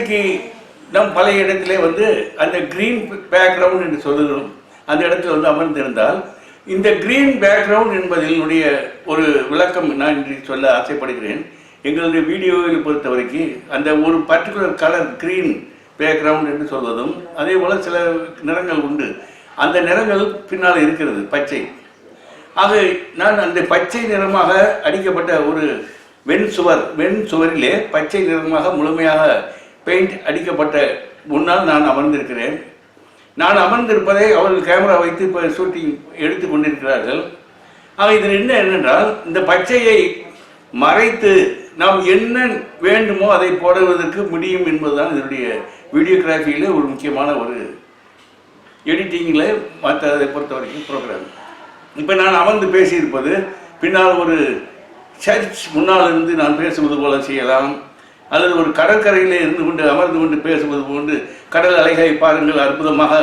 இன்றைக்கு நம் பழைய இடத்திலே அந்த கிரீன் பேக்ரவுண்ட் என்று சொல்லுகிறோம். அந்த இடத்துல அமர்ந்திருந்தால் இந்த கிரீன் பேக்ரவுண்ட் என்பதனுடைய ஒரு விளக்கம் நான் இன்று சொல்ல ஆசைப்படுகிறேன். எங்களுடைய வீடியோவில் பொறுத்த வரைக்கும் அந்த ஒரு பர்டிகுலர் கலர் கிரீன் பேக்ரவுண்ட் என்று சொல்வதும் அதே போல் சில நிறங்கள் உண்டு. அந்த நிறங்கள் பின்னால் இருக்கிறது பச்சை. ஆக நான் அந்த பச்சை நிறமாக அடிக்கப்பட்ட ஒரு வெண் சுவரிலே பச்சை நிறமாக முழுமையாக பெயிண்ட் அடிக்கப்பட்ட முன்னால் நான் அமர்ந்திருக்கிறேன். நான் அமர்ந்திருப்பதை அவர்கள் கேமரா வைத்து இப்போ ஷூட்டிங் எடுத்து கொண்டிருக்கிறார்கள். ஆக இதில் என்னென்றால் இந்த பச்சையை மறைத்து நாம் என்ன வேண்டுமோ அதை போடுவதற்கு முடியும் என்பதுதான் இதனுடைய வீடியோகிராஃபியில் ஒரு முக்கியமான ஒரு எடிட்டிங்கில் மற்றதை பொறுத்த வரைக்கும் ப்ரோக்ராம். இப்போ நான் அமர்ந்து பேசியிருப்பது பின்னால் ஒரு சர்ச் முன்னால் இருந்து நான் பேசுவது போல செய்யலாம், அல்லது ஒரு கடற்கரையில் இருந்து கொண்டு அமர்ந்து கொண்டு பேசுவது போன்று கடல் அலைகளை பாருங்கள் அற்புதமாக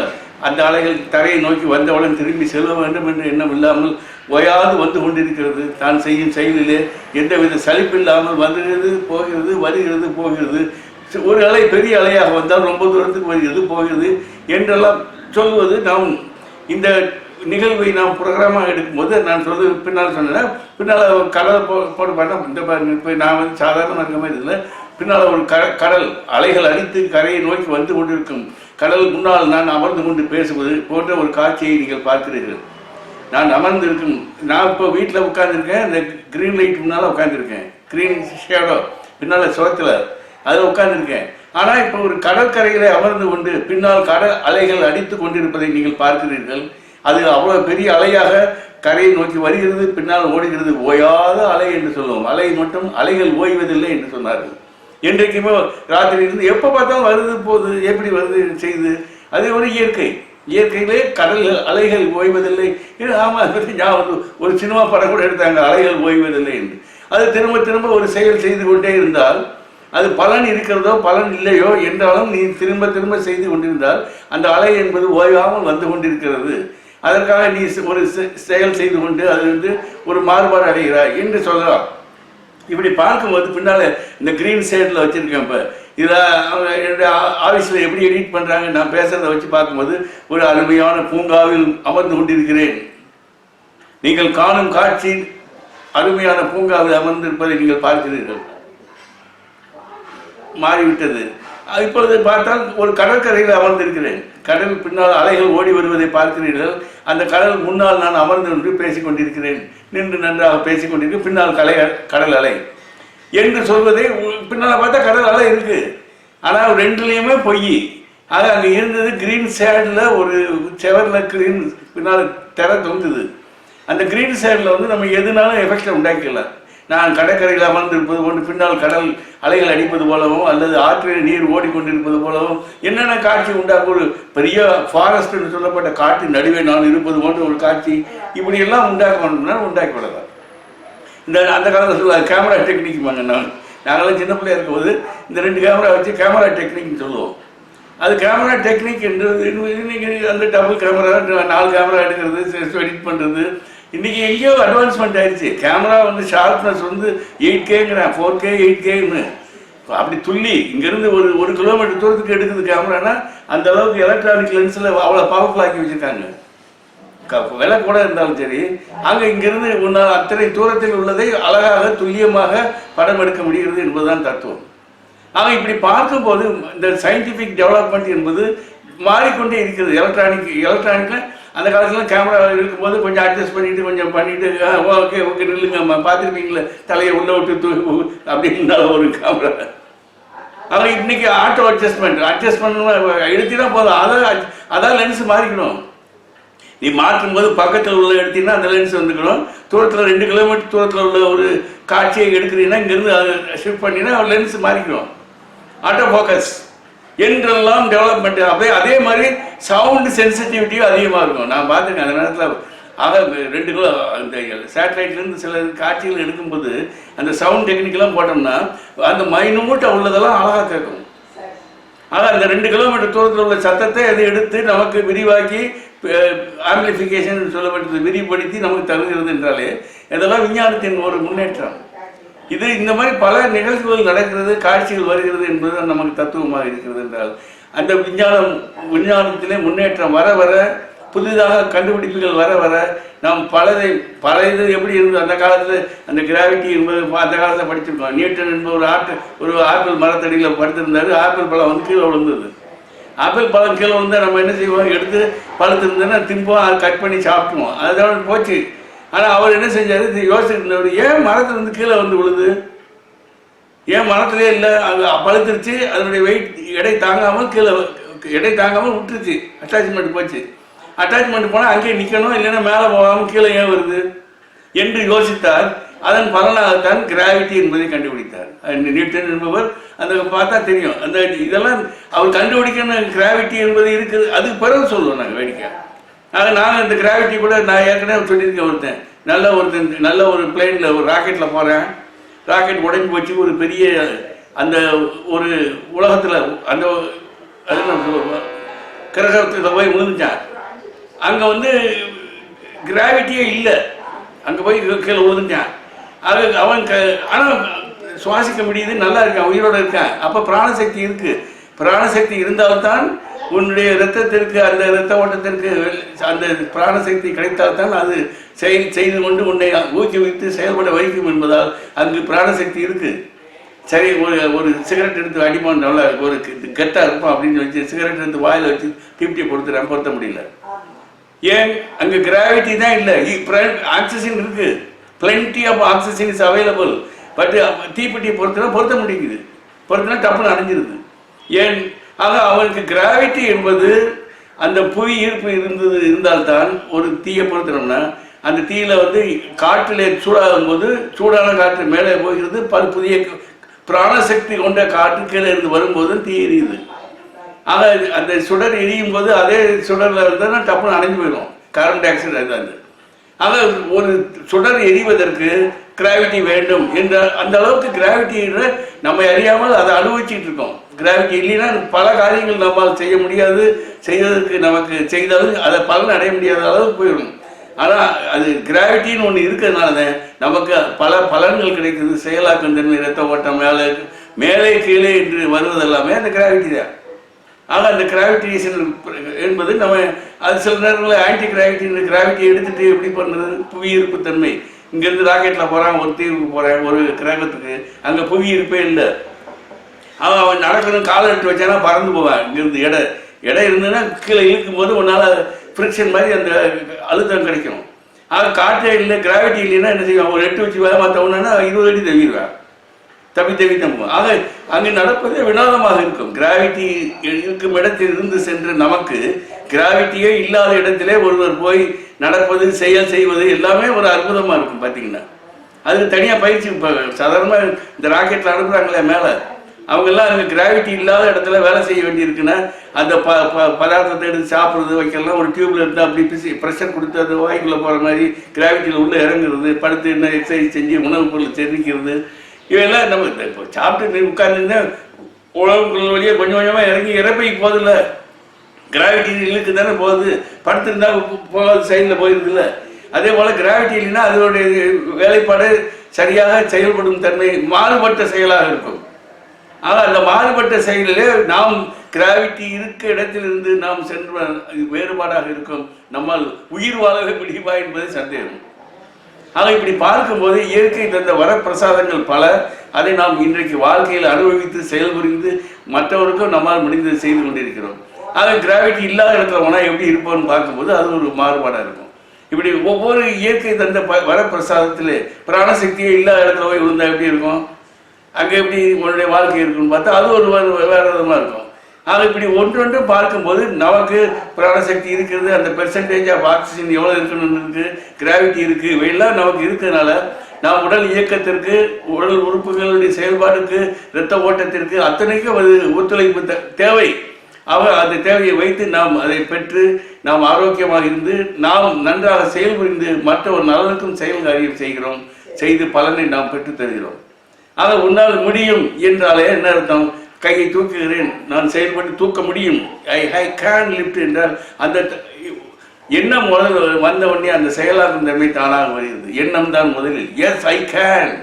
அந்த அலைகள் தரையை நோக்கி வந்தவுடன் திரும்பி செல்ல வேண்டும் என்று எண்ணம் இல்லாமல் ஓயாது வந்து கொண்டிருக்கிறது. தான் செய்யும் செயலிலே எந்தவித சலிப்பில்லாமல் வருகிறது போகிறது. ஒரு அலை பெரிய அலையாக வந்தால் ரொம்ப தூரத்துக்கு வருகிறது போகிறது என்றெல்லாம் சொல்வது. நாம் இந்த நிகழ்வை நாம் ப்ரோக்ராமாக எடுக்கும்போது நான் சொல்வது பின்னால் சொன்னேன். பின்னால் ஒரு கடலை போட்டு பார்த்தா இந்த இப்போ நான் சாதாரண இருக்க மாதிரி இல்லை. பின்னால் ஒரு கடல் அலைகள் அடித்து கரையை நோக்கி வந்து கொண்டிருக்கும் கடல் முன்னால் நான் அமர்ந்து கொண்டு பேசுவது போன்ற ஒரு காட்சியை நீங்கள் பார்க்கிறீர்கள். நான் அமர்ந்திருக்கும் நான் இப்போ வீட்டில் உட்காந்துருக்கேன். இந்த க்ரீன் லைட் முன்னால் உட்காந்துருக்கேன். க்ரீன் ஷேடோ பின்னால் சுவத்தில் அதில் உட்காந்துருக்கேன். ஆனால் இப்போ ஒரு கடற்கரைகளை அமர்ந்து கொண்டு பின்னால் கடல் அலைகள் அடித்து கொண்டிருப்பதை நீங்கள் பார்க்கிறீர்கள். அது அவ்வளோ பெரிய அலையாக கரையை நோக்கி வருகிறது, பின்னால் ஓடுகிறது. ஓயாத அலை என்று சொல்லுவோம். அலை மட்டும் அலைகள் ஓய்வதில்லை என்று சொன்னார்கள். என்றைக்குமே ராத்திரி இருந்து எப்போ பார்த்தாலும் வருது போகுது, எப்படி வருது செய்து. அது ஒரு இயற்கையிலே கடல் அலைகள் ஓய்வதில்லை. ஆமாம், ஒரு சினிமா படம் கூட எடுத்தாங்க, அலைகள் ஓய்வதில்லை என்று. அது திரும்ப திரும்ப ஒரு செயல் செய்து கொண்டே இருந்தால் அது பலன் இருக்கிறதோ பலன் இல்லையோ என்றாலும் நீ திரும்ப திரும்ப செய்து கொண்டிருந்தால் அந்த அலை என்பது ஓய்வாமல் வந்து கொண்டிருக்கிறது. அதற்காக நீ ஒரு செயல் செய்து கொண்டு அது ஒரு மாறுபாடு அடைகிறாய் என்று சொல்லலாம். இப்படி பார்க்கும்போது பின்னால் இந்த க்ரீன் ஷேடில் வச்சுருக்கேன். இப்போ இதில் என்னுடைய ஆஃபீஸில் எப்படி எடிட் பண்ணுறாங்க நான் பேசுகிறத வச்சு பார்க்கும்போது ஒரு அருமையான பூங்காவில் அமர்ந்து கொண்டிருக்கிறேன். நீங்கள் காணும் காட்சி அருமையான பூங்காவில் அமர்ந்திருப்பதை நீங்கள் பார்க்கிறீர்கள். மாறிவிட்டது. இப்பொழுது பார்த்தால் ஒரு கடற்கரையில் அமர்ந்திருக்கிறேன். கடல் பின்னால் அலைகள் ஓடி வருவதை பார்க்கிறீர்கள். அந்த கடல் முன்னால் நான் அமர்ந்து நின்று பேசிக்கொண்டிருக்கிறேன். நின்று நன்றாக பேசிக்கொண்டிருக்கிறேன். பின்னால் கடல் அலை என்று சொல்வதை பின்னால் பார்த்தா கடல் அலை இருக்குது. ஆனால் ரெண்டுலேயுமே பொய். ஆக அங்கே இருந்தது க்ரீன் ஷேடில் ஒரு செவரில் க்ரீன் பின்னால் திரை தொங்குது. அந்த க்ரீன் ஷேடில் நம்ம எதுனாலும் எஃபெக்டை உண்டாக்கிடலாம். நான் கடற்கரையில் அமர்ந்திருப்பது போன்று பின்னால் கடல் அலைகள் அடிப்பது போலவும் அல்லது ஆற்றில் நீர் ஓடிக்கொண்டிருப்பது போலவும் என்னென்ன காட்சி உண்டாக்கும். ஒரு பெரிய ஃபாரஸ்ட் என்று சொல்லப்பட்ட காட்டின் நடுவே நான் இருப்பது போன்ற ஒரு காட்சி இப்படியெல்லாம் உண்டாக்கணும்னா உண்டாக்கி விடலாம். அந்த காலத்தில் சொல்லுவாங்க கேமரா டெக்னிக்மாங்க. நாங்களாம் சின்ன பிள்ளையா இருக்கும்போது இந்த 2 கேமரா வச்சு கேமரா டெக்னிக்னு சொல்லுவோம். அது கேமரா டெக்னிக் என்றது இன்னைக்கு அந்த டபுள் கேமரா 4 கேமரா எடுக்கிறது எடிட் பண்ணுறது இன்றைக்கி எங்கேயோ அட்வான்ஸ்மெண்ட் ஆயிடுச்சு. கேமரா ஷார்ப்னஸ் 8Kங்கிறேன் 4K 8Kன்னு அப்படி துள்ளி இங்கேருந்து ஒரு கிலோமீட்டர் தூரத்துக்கு எடுக்குது கேமரானா அந்த அளவுக்கு எலக்ட்ரானிக் லென்ஸில் அவ்வளோ பவர்ஃபுல் ஆக்கி வச்சுருக்காங்க. விலை கூட இருந்தாலும் சரி அங்கே இங்கேருந்து உன்னால் அத்தனை தூரத்தில் உள்ளதை அழகாக துல்லியமாக படம் எடுக்க முடிகிறது என்பதுதான் தத்துவம். ஆக இப்படி பார்க்கும்போது இந்த சயின்டிஃபிக் டெவலப்மெண்ட் என்பது மாறிக்கொண்டே இருக்கிறது. எலக்ட்ரானிக்கில் அந்த காலத்தில் கேமரா இருக்கும்போது கொஞ்சம் அட்ஜஸ்ட் பண்ணிட்டு ஓகே நில்லுங்க பார்த்துருப்பீங்களே தலையை உள்ள விட்டு அப்படின்னா ஒரு கேமரா. ஆனால் இன்னைக்கு ஆட்டோ அட்ஜஸ்ட் பண்ணணும் எடுத்தினா போதும். அதான் லென்ஸ் மாறிக்கணும். நீ மாற்றும் போது பக்கத்தில் உள்ள எடுத்தீங்கன்னா அந்த லென்ஸ் வந்துக்கணும். தூரத்தில் 2 கிலோமீட்டர் தூரத்தில் உள்ள ஒரு காட்சியை எடுக்கிறீங்கன்னா இங்கேருந்து அதை ஷிஃப்ட் பண்ணினா லென்ஸ் மாறிக்கணும். ஆட்டோ ஃபோக்கஸ் என்றெல்லாம் டெவலப்மெண்ட். அதே மாதிரி சவுண்டு சென்சிட்டிவிட்டியும் அதிகமாக இருக்கும். நான் பார்த்துருக்கேன் அந்த நேரத்தில். ஆக 2 கிலோ அந்த சேட்டலைட்லேருந்து சில காட்சிகள் எடுக்கும்போது அந்த சவுண்ட் டெக்னிக்கெல்லாம் போட்டோம்னா அந்த மைனூட்டாக உள்ளதெல்லாம் அழகாக கேட்கும். ஆக அந்த 2 கிலோமீட்டர் தூரத்தில் உள்ள சத்தத்தை அதை எடுத்து நமக்கு விரிவாக்கி ஆம்பிளிஃபிகேஷன் சொல்லப்பட்டது விரிவுபடுத்தி நமக்கு தருகிறது என்றாலே இதெல்லாம் விஞ்ஞானத்தின் ஒரு முன்னேற்றம். இது இந்த மாதிரி பல நிகழ்வுகள் நடக்கிறது, காட்சிகள் வருகிறது என்பது நமக்கு தத்துவமாக இருக்கிறது என்றால், அந்த விஞ்ஞானத்திலே முன்னேற்றம் வர வர, புதிதாக கண்டுபிடிப்புகள் வர வர, நாம் பல இது எப்படி இருந்தது அந்த காலத்தில், அந்த கிராவிட்டி என்பது அந்த காலத்தில் படிச்சிருக்கோம். நியூட்டன் என்பது ஒரு ஆப்பிள் மரத்தடியில் படுத்திருந்தாரு. ஆப்பிள் பழம் வந்து கீழே விழுந்தது. ஆப்பிள் பழம் கீழே விழுந்தால் நம்ம என்ன செய்வோம், எடுத்து பழுத்திருந்தோன்னா திம்போம், அதை கட் பண்ணி சாப்பிடுவோம், அதோட போச்சு. ஆனால் அவர் என்ன செஞ்சார், யோசிச்சுட்டு இருந்தவர், ஏன் மரத்துலேருந்து கீழே வந்து விழுது, ஏன் மரத்துலேயே இல்லை, அது பழுத்துருச்சு, அதனுடைய வெயிட் எடை தாங்காமல் கீழே எடை தாங்காமல் விட்டுருச்சு, அட்டாச்மெண்ட் போச்சு. அட்டாச்மெண்ட் போனால் அங்கேயே நிற்கணும், இல்லைன்னா மேலே போகாமல் கீழே ஏன் வருது என்று யோசித்தார். அதன் பலனாகத்தான் கிராவிட்டி என்பதை கண்டுபிடித்தார் நியூட்டன் என்பவர். அந்த பார்த்தா தெரியும், அந்த இதெல்லாம் அவர் கண்டுபிடிக்கணும். கிராவிட்டி என்பது இருக்குது, அதுக்கு பிறகு சொல்லுவோம் நாங்கள் வேடிக்கை. நாங்கள் இந்த கிராவிட்டி கூட நான் ஏற்கனவே சொல்லியிருக்கேன். நல்ல ஒரு பிளேனில் ஒரு ராக்கெட்டில் போகிறேன். ராக்கெட் உடஞ்சி போச்சு, ஒரு பெரிய அந்த ஒரு உலகத்தில் அந்த அது கிரகத்தில் போய் விழுந்துட்டான். அங்கே வந்து கிராவிட்டியே இல்லை, அங்கே போய் கீழே விழுந்துட்டான். அது அவன் ஆனால் சுவாசிக்க முடியுது, நல்லா இருக்கான், உயிரோடு இருக்கான். அப்போ பிராணசக்தி இருக்குது. பிராணசக்தி இருந்தால்தான் உன்னுடைய இரத்தத்திற்கு, அந்த இரத்த ஓட்டத்திற்கு அந்த பிராணசக்தி கிடைத்தால்தான் அது செய்து கொண்டு உன்னை ஊக்குவித்து செயல்பட வைக்கும் என்பதால் அங்கு பிராணசக்தி இருக்குது. சரி, ஒரு சிகரெட் எடுத்து அடிமான் நல்லா ஒரு கெத்தாக இருப்போம் அப்படின்னு வச்சு சிகரெட் எடுத்து வாயில் வச்சு தீப்தியை பொறுத்த முடியல. ஏன், அங்கே கிராவிட்டி தான் இல்லை. ஆக்சிஜன் இருக்குது, plenty of oxygen is available. But தீப்பெட்டியை பொறுத்த முடியுது, பொறுத்தினா டப்புன்னு அடைஞ்சிருது. ஏன், ஆக அவனுக்கு கிராவிட்டி என்பது அந்த புவி ஈர்ப்பு இருந்தால்தான் ஒரு தீயை பொறுத்தனோம்னா அந்த தீயில வந்து காற்றிலே சூடாகும் போது சூடான காற்று மேலே போகிறது, புதிய பிராணசக்தி கொண்ட காற்று கீழே இருந்து வரும்போது தீ எரியுது. ஆக அந்த சுடர் எரியும் போது அதே சுடரில் இருந்தால் டப்புன்னு அணைஞ்சு போயிடும், கார்பன் டை ஆக்சைடு இருந்தாங்க. ஆக ஒரு சுடர் எரிவதற்கு கிராவிட்டி வேண்டும் என்ற அந்த அளவுக்கு கிராவிட்டியில் நம்ம அறியாமல் அதை அனுபவிச்சுட்டு இருக்கோம். கிராவிட்டி இல்லைன்னா பல காரியங்கள் நம்மால் செய்ய முடியாது, செய்வதற்கு நமக்கு செய்தாலும் அதை பலன் அடைய முடியாத அளவுக்கு போயிடும். ஆனால் அது கிராவிட்டின்னு ஒன்று இருக்கிறதுனால தான் நமக்கு பல பலன்கள் கிடைக்குது. செயலாக்கும் தன்மை, ரத்த ஓட்டம், மேலே கீழே என்று வருவதெல்லாமே அந்த கிராவிட்டி தான். ஆக அந்த கிராவிடேஷன் என்பது நம்ம அது சில நேரங்களில் ஆன்டி கிராவிட்டியை எடுத்துகிட்டு எப்படி பண்ணுறது, புவி ஈர்ப்பு தன்மை. இங்கேருந்து ராக்கெட்டில் போகிறான், ஒரு தீர்வுக்கு போகிறேன், ஒரு கிரகத்துக்கு, அங்கே புவி ஈர்ப்பே இல்லை. அவன் நடக்கணும், காலை எடுத்து வச்சானா பறந்து போவான். இங்கேருந்து எடை இருந்ததுன்னா கீழே இழுக்கும் போது உன்னால் ஃப்ரிக்ஷன் மாதிரி அந்த அழுத்தம் கிடைக்கும். ஆக காற்றே இல்லை, கிராவிட்டி இல்லைன்னா என்ன செய்வான், ஒரு 8 வச்சு வேலை மாற்றவுன்னா 20 அடி தவிடுவான், தப்பி போவோம். ஆக அங்கே நடப்பதே வினோதமாக இருக்கும். கிராவிட்டி இருக்கும் இடத்தில் இருந்து சென்று நமக்கு கிராவிட்டியே இல்லாத இடத்திலே ஒருவர் போய் நடப்பது, செய்வது எல்லாமே ஒரு அற்புதமாக இருக்கும். பார்த்தீங்கன்னா அதுக்கு தனியாக பயிற்சி. இப்போ சாதாரணமாக இந்த ராக்கெட்டில் அனுப்புகிறாங்களே மேலே, அவங்கெல்லாம் அங்கே கிராவிட்டி இல்லாத இடத்துல வேலை செய்ய வேண்டியிருக்குன்னா அந்த பதார்த்தத்தை எடுத்து சாப்பிட்றது வைக்கலாம், ஒரு டியூப்ல இருந்து அப்படி ப்ரெஷர் கொடுத்து அது வாய்க்குள்ளே போகிற மாதிரி கிராவிட்டியில் உள்ளே இறங்குறது, படுத்து என்ன எக்ஸசைஸ் செஞ்சு உணவுப் பொருள் தெரிவிக்கிறது, இவையெல்லாம் நம்ம இப்போ சாப்பிட்டு உட்கார்ந்துருந்தா உணவுப் பொருள் வழியாக கொஞ்சம் கொஞ்சமாக இறங்கி இறப்பைக்கு போதில்ல, கிராவிட்டி இழுக்கு தானே போகுது. படுத்துருந்தா போகாது, சைடில் போயிருது இல்லை. அதே போல் கிராவிட்டி இல்லைன்னா அதனுடைய வேலைப்பாடு சரியாக செயல்படும் தன்மை மாறுபட்ட செயலாக இருக்கும். ஆக அந்த மாறுபட்ட செயலிலே நாம் கிராவிட்டி இருக்க இடத்திலிருந்து நாம் சென்று வேறுபாடாக இருக்கும். நம்மால் உயிர் வாழவே முடியுமா என்பது சந்தேகம். ஆக இப்படி பார்க்கும்போது இயற்கை தந்த வரப்பிரசாதங்கள் பல, அதை நாம் இன்றைக்கு வாழ்க்கையில் அனுபவித்து செயல்புரிந்து மற்றவருக்கும் நம்மால் முடிந்தது செய்து கொண்டிருக்கிறோம். ஆக கிராவிட்டி இல்லாத இடத்துல போனால் எப்படி இருப்போம்னு பார்க்கும்போது அது ஒரு மாறுபாடாக இருக்கும். இப்படி ஒவ்வொரு இயற்கை தந்த வரப்பிரசாதத்திலே பிராணசக்தியே இல்லாத இடத்துல போய் விழுந்தா எப்படி இருக்கும், அங்கே எப்படி உன்னுடைய வாழ்க்கை இருக்குன்னு பார்த்தா அது ஒரு வேறு விதமாக இருக்கும். ஆக இப்படி ஒன்றொன்று பார்க்கும்போது நமக்கு பிராணசக்தி இருக்கிறது, அந்த பெர்சன்டேஜ் ஆஃப் ஆக்சிஜன் எவ்வளோ இருக்கணும்னு இருக்குது, கிராவிட்டி இருக்குது, இவையெல்லாம் நமக்கு இருக்கிறதுனால நாம் உடல் இயக்கத்திற்கு, உடல் உறுப்புகளுடைய செயல்பாடுக்கு, இரத்த ஓட்டத்திற்கு அத்தனைக்கும் அது ஒத்துழைப்பு தேவை. அந்த தேவையை வைத்து நாம் அதை பெற்று நாம் ஆரோக்கியமாக இருந்து நாம் நன்றாக செயல்புரிந்து மற்ற ஒரு நலனுக்கும் செயல் காரியம் செய்கிறோம், செய்து பலனை நாம் பெற்றுத் தருகிறோம். ஆக உன்னால் முடியும் என்றாலே என்ன அர்த்தம், கையை தூக்குகிறேன், நான் செயல்பட்டு தூக்க முடியும், ஐ கேன் லிஃப்ட் என்றால் அந்த எண்ணம் வந்த உடனே அந்த செயலாகும் தன்மை தானாக வருகிறது. எண்ணம் தான் முதலில். எஸ் ஐ கேன்,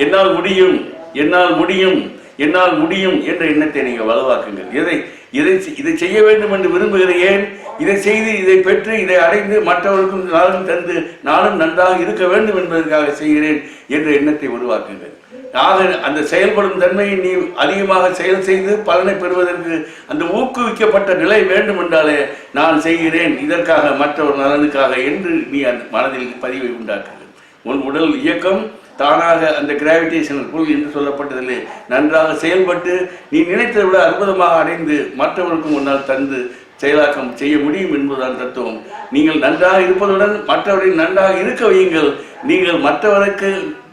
என்னால் முடியும், என்னால் முடியும், என்னால் முடியும் என்ற எண்ணத்தை நீங்கள் வலுவாக்குங்கள். இதை செய்ய வேண்டும் என்று விரும்புகிறேன், இதை செய்து இதை பெற்று இதை அடைந்து மற்றவர்களுக்கும் நானும் தந்து நானும் நன்றாக இருக்க வேண்டும் என்பதற்காக செய்கிறேன் என்ற எண்ணத்தை உருவாக்குங்கள். ஆக அந்த செயல்படும் தன்மையை நீ அதிகமாக செயல் செய்து பலனை பெறுவதற்கு அந்த ஊக்குவிக்கப்பட்ட நிலை வேண்டும் என்றாலே நான் செய்கிறேன் இதற்காக மற்றவர் நலனுக்காக என்று நீ அந்த மனதில் பதிவை உண்டாக்குங்கள். உன் உடல் இயக்கம் தானாக அந்த கிராவிடேஷனல் புல் என்று சொல்லப்பட்டதிலே நன்றாக செயல்பட்டு நீ நினைத்ததை விட அற்புதமாக அடைந்து மற்றவர்களுக்கும் முன்னால் தந்து செயலாக்கம் செய்ய முடியும் என்பதுதான் தத்துவம். நீங்கள் நன்றாக இருப்பதுடன் மற்றவரை நன்றாக இருக்க வையுங்கள். நீங்கள் மற்றவருக்கு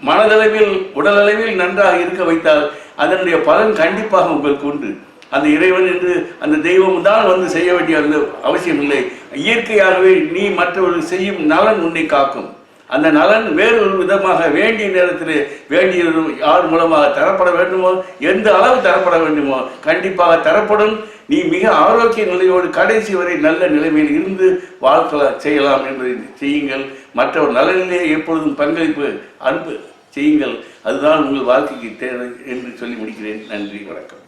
மனதளவில் உடலளவில் நன்றாக இருக்க வைத்தால் அதனுடைய பலன் கண்டிப்பாக உங்களுக்கு உண்டு. அந்த இறைவன் என்று அந்த தெய்வம் தான் வந்து செய்ய வேண்டிய அந்த அவசியம் இல்லை. இயற்கையாகவே நீ மற்றவர்கள் செய்யும் நலன் உன்னை காக்கும். அந்த நலன் வேறு ஒரு விதமாக வேண்டிய நேரத்தில் வேண்டியது யார் மூலமாக தரப்பட வேண்டுமோ, எந்த அளவு தரப்பட வேண்டுமோ கண்டிப்பாக தரப்படும். நீ மிக ஆரோக்கிய நிலையோடு கடைசி வரை நல்ல நிலைமையில் இருந்து வாழ்க்கலாம் செய்யலாம் என்பதை செய்யுங்கள். மற்றவர் நலனிலே எப்பொழுதும் பங்களிப்பு அன்பு செய்யுங்கள். அதுதான் உங்கள் வாழ்க்கைக்கு தேவை என்று சொல்லி முடிக்கிறேன். நன்றி, வணக்கம்.